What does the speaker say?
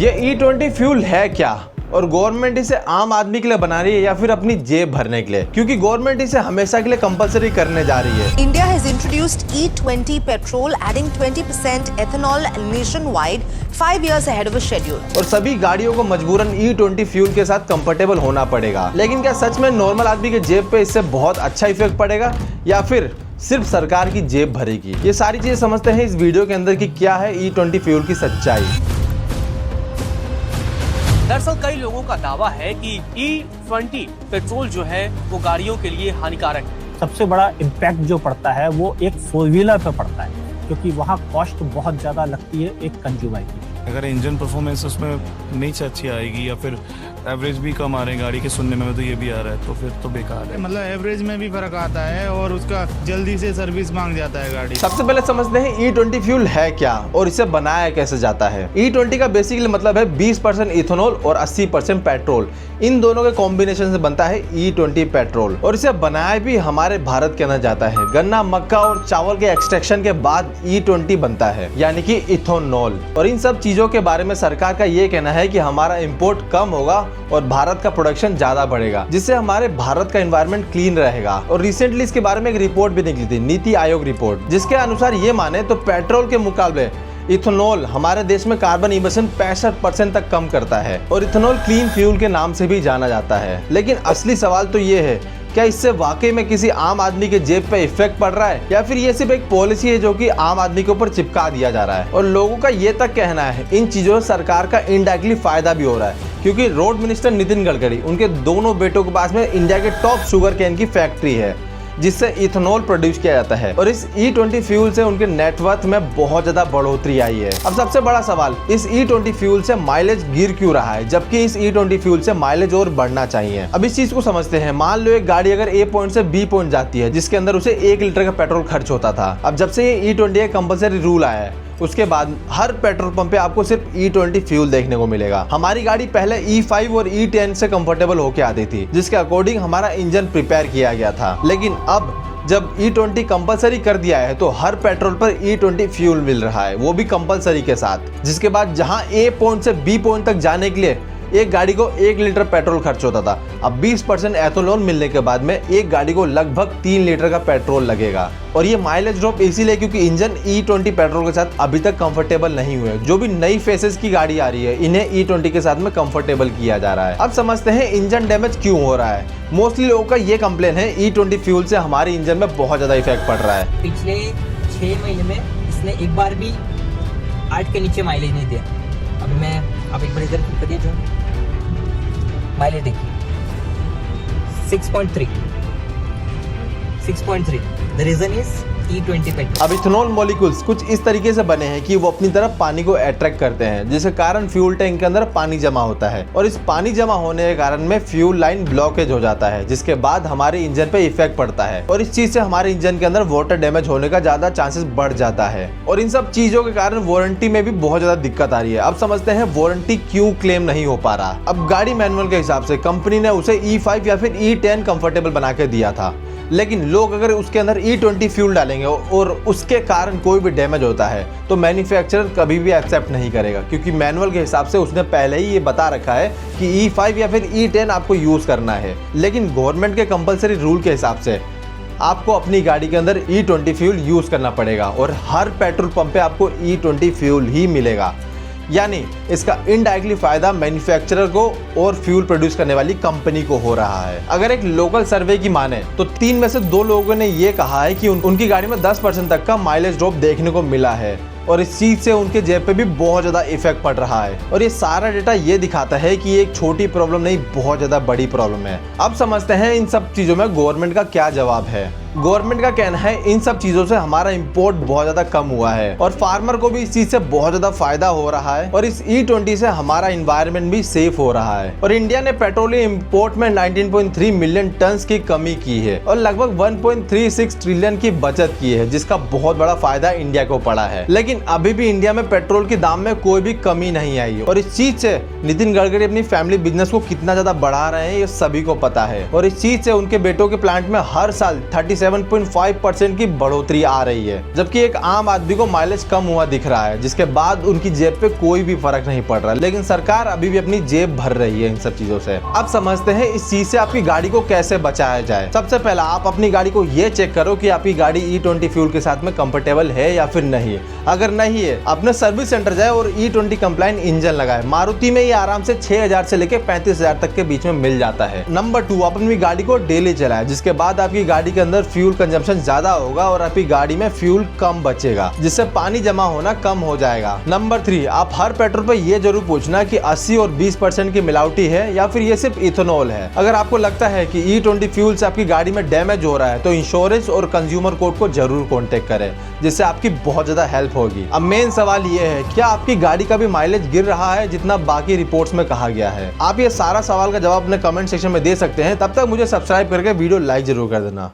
ये E20 fuel है क्या और गवर्नमेंट इसे आम आदमी के लिए बना रही है या फिर अपनी जेब भरने के लिए, क्योंकि गवर्नमेंट इसे हमेशा के लिए कंपलसरी करने जा रही है। India has introduced E20 petrol, adding 20% ethanol nationwide 5 years ahead of schedule. और सभी गाड़ियों को मजबूरन E20 फ्यूल के साथ कंफर्टेबल होना पड़ेगा। लेकिन क्या सच में नॉर्मल आदमी के जेब पे इससे बहुत अच्छा इफेक्ट पड़ेगा या फिर सिर्फ सरकार की जेब भरेगी? ये सारी चीजें समझते हैं इस वीडियो के अंदर कि क्या है E20 फ्यूल की सच्चाई। दरअसल कई लोगों का दावा है कि E20 पेट्रोल जो है वो गाड़ियों के लिए हानिकारक है। सबसे बड़ा इम्पैक्ट जो पड़ता है वो एक 4 व्हीलर पे पड़ता है, क्योंकि वहाँ कॉस्ट बहुत ज़्यादा लगती है एक कंज्यूमर की। अगर इंजन परफॉर्मेंस उसमें नहीं अच्छी आएगी या फिर एवरेज भी कम आ रहे हैं गाड़ी के सुनने में तो ये भी आ रहा है, तो फिर तो बेकार है। मतलब एवरेज में भी फर्क आता है और उसका जल्दी से सर्विस मांग जाता है गाड़ी। सबसे पहले समझते हैं E20 फ्यूल है क्या और इसे बनाया कैसे जाता है। E20 का बेसिकली मतलब है 20% इथेनॉल और 80% पेट्रोल, इन दोनों के कॉम्बिनेशन से बनता है E20 पेट्रोल। और इसे बनाया भी हमारे भारत के अंदर जाता है। गन्ना, मक्का और चावल के एक्सट्रैक्शन के बाद E20 बनता है, यानी कि इथेनॉल। और इन सब चीजों के बारे में सरकार का ये कहना है कि हमारा इंपोर्ट कम होगा और भारत का प्रोडक्शन ज्यादा बढ़ेगा, जिससे हमारे भारत का एनवायरनमेंट क्लीन रहेगा। और रिसेंटली इसके बारे में एक रिपोर्ट भी निकली थी, नीति आयोग रिपोर्ट, जिसके अनुसार ये माने तो पेट्रोल के मुकाबले इथेनॉल हमारे देश में कार्बन इमिशन 65% तक कम करता है। और इथेनॉल क्लीन फ्यूल के नाम से भी जाना जाता है। लेकिन असली सवाल तो ये है, क्या इससे वाकई में किसी आम आदमी के जेब पे इफेक्ट पड़ रहा है या फिर ये सिर्फ एक पॉलिसी है जो कि आम आदमी के ऊपर चिपका दिया जा रहा है? और लोगों का ये तक कहना है इन चीजों से सरकार का इनडायरेक्टली फायदा भी हो रहा है, क्योंकि रोड मिनिस्टर नितिन गडकरी, उनके दोनों बेटों के पास में इंडिया के टॉप शुगर केन की फैक्ट्री है जिससे इथेनॉल प्रोड्यूस किया जाता है। और इस E20 फ्यूल से उनके नेटवर्थ में बहुत ज्यादा बढ़ोतरी आई है। अब सबसे बड़ा सवाल, इस E20 फ्यूल से माइलेज गिर क्यों रहा है जबकि इस E20 फ्यूल से माइलेज और बढ़ना चाहिए? अब इस चीज को समझते हैं। मान लो एक गाड़ी अगर A पॉइंट से B पॉइंट जाती है जिसके अंदर उसे 1 लीटर का पेट्रोल खर्च होता था। अब जब से ये E20 का कंपलसरी रूल आया है उसके बाद हर पेट्रोल पंप पे आपको सिर्फ E20 फ्यूल देखने को मिलेगा। हमारी गाड़ी पहले E5 और E10 से कंफर्टेबल होके आती थी, जिसके अकॉर्डिंग हमारा इंजन प्रिपेयर किया गया था। लेकिन अब जब E20 कंपलसरी कर दिया है तो हर पेट्रोल पर E20 फ्यूल मिल रहा है, वो भी कंपलसरी के साथ। जिसके बाद जहां A पॉइंट से B पॉइंट तक जाने के लिए एक गाड़ी को 1 लीटर पेट्रोल खर्च होता था, अब 20% एथेनॉल मिलने के बाद में एक गाड़ी को लगभग 3 लीटर का पेट्रोल लगेगा। और ये माइलेज ड्रॉप इसीलिए क्योंकि इंजन E20 पेट्रोल के साथ अभी तक कंफर्टेबल नहीं हुए। जो भी नई फेसेस की गाड़ी आ रही है इन्हें E20 के साथ में कंफर्टेबल किया जा रहा है। अब समझते हैं इंजन डैमेज क्यों हो रहा है। मोस्टली लोगों का ये कंप्लेन है E20 फ्यूल से हमारे इंजन में बहुत ज्यादा इफेक्ट पड़ रहा है। पिछले 6 महीने में इसने एक बार भी 8 के नीचे माइलेज नहीं दिया। अभी मैं आप एक बार इधर क्लिक करिए, जो माइलेज देखिए 6.3। The reason is E20 petrol. अब इथेनॉल मॉलिक्यूल्स कुछ इस तरीके से बने हैं कि वो अपनी तरफ पानी को अट्रैक्ट करते हैं, जिसके कारण फ्यूल टैंक के अंदर पानी जमा होता है। और इस पानी जमा होने के कारण में फ्यूल लाइन ब्लॉकेज हो जाता है, जिसके बाद हमारे इंजन पे इफेक्ट पड़ता है। और इस चीज से हमारे इंजन के अंदर वाटर डैमेज होने का ज्यादा चांसेस बढ़ जाता है। और इन सब चीजों के कारण वारंटी में भी बहुत ज्यादा दिक्कत आ रही है। अब समझते हैं वारंटी क्यों क्लेम नहीं हो पा रहा। अब गाड़ी मैनुअल के हिसाब से कंपनी ने उसे E5 या फिर E10 कंफर्टेबल बना के दिया था, लेकिन लोग अगर उसके अंदर E20 फ्यूल डालेंगे और उसके कारण कोई भी डैमेज होता है तो मैन्युफैक्चरर कभी भी एक्सेप्ट नहीं करेगा, क्योंकि मैनुअल के हिसाब से उसने पहले ही ये बता रखा है कि E5 या फिर E10 आपको यूज करना है। लेकिन गवर्नमेंट के कंपलसरी रूल के हिसाब से आपको अपनी गाड़ी के अंदर E20 फ्यूल यूज करना पड़ेगा और हर पेट्रोल पंप पे आपको E20 फ्यूल ही मिलेगा। यानी इसका इनडायरेक्टली फायदा मैन्युफैक्चरर को और फ्यूल प्रोड्यूस करने वाली कंपनी को हो रहा है। अगर एक लोकल सर्वे की माने तो 3 में से 2 लोगों ने ये कहा है कि उनकी गाड़ी में 10% तक का माइलेज ड्रॉप देखने को मिला है और इस चीज से उनके जेब पे भी बहुत ज्यादा इफेक्ट पड़ रहा है। और ये सारा डेटा ये दिखाता है कि ये एक छोटी प्रॉब्लम नहीं, बहुत ज्यादा बड़ी प्रॉब्लम है। अब समझते हैं इन सब चीजों में गवर्नमेंट का क्या जवाब है। गवर्नमेंट का कहना है इन सब चीजों से हमारा इंपोर्ट बहुत ज्यादा कम हुआ है और फार्मर को भी इस चीज से बहुत ज्यादा फायदा हो रहा है और इस E20 से हमारा इन्वायरमेंट भी सेफ हो रहा है। और इंडिया ने पेट्रोलियम इंपोर्ट में 19.3 मिलियन टन की कमी की है और लगभग 1.36 ट्रिलियन की बचत की है, जिसका बहुत बड़ा फायदा इंडिया को पड़ा है। लेकिन अभी भी इंडिया में पेट्रोल के दाम में कोई भी कमी नहीं आई है और इस चीज से नितिन गडकरी अपनी फैमिली बिजनेस को कितना ज्यादा बढ़ा रहे हैं ये सभी को पता है। और इस चीज से उनके बेटों के प्लांट में हर साल 36 27.5% की बढ़ोतरी आ रही है, जबकि एक आम आदमी को माइलेज कम हुआ दिख रहा है, जिसके बाद उनकी जेब पे कोई भी फर्क नहीं पड़ रहा। लेकिन सरकार अभी भी अपनी जेब भर रही है इन सब चीजों से। अब समझते हैं इस चीज से आपकी गाड़ी को कैसे बचाया जाए। सबसे पहला आप अपनी गाड़ी को ये चेक करो कि आपकी गाड़ी E20 फ्यूल के साथ में कंफर्टेबल है या फिर नहीं। अगर नहीं है, अपने सर्विस सेंटर जाए और E20 कंप्लाइंट इंजन लगाए। मारुति में ये आराम से 6000 से लेके 35000 तक के बीच में मिल जाता है। नंबर 2, आप अपनी गाड़ी को डेली चलाएं, जिसके बाद आपकी गाड़ी के अंदर फ्यूल कंजम्पशन ज्यादा होगा और आपकी गाड़ी में फ्यूल कम बचेगा, जिससे पानी जमा होना कम हो जाएगा। नंबर 3, आप हर पेट्रोल पे ये जरूर पूछना कि 80 और 20% की मिलावटी है या फिर ये सिर्फ इथेनॉल है। अगर आपको लगता है कि E20 फ्यूल से आपकी गाड़ी में डैमेज हो रहा है तो इंश्योरेंस और कंज्यूमर कोर्ट को जरूर कांटेक्ट करें, जिससे आपकी बहुत ज्यादा हेल्प होगी। अब मेन सवाल ये है, क्या आपकी गाड़ी का भी माइलेज गिर रहा है जितना बाकी रिपोर्ट्स में कहा गया है? आप ये सारा सवाल का जवाब अपने कमेंट सेक्शन में दे सकते हैं। तब तक मुझे सब्सक्राइब करके वीडियो लाइक जरूर कर देना।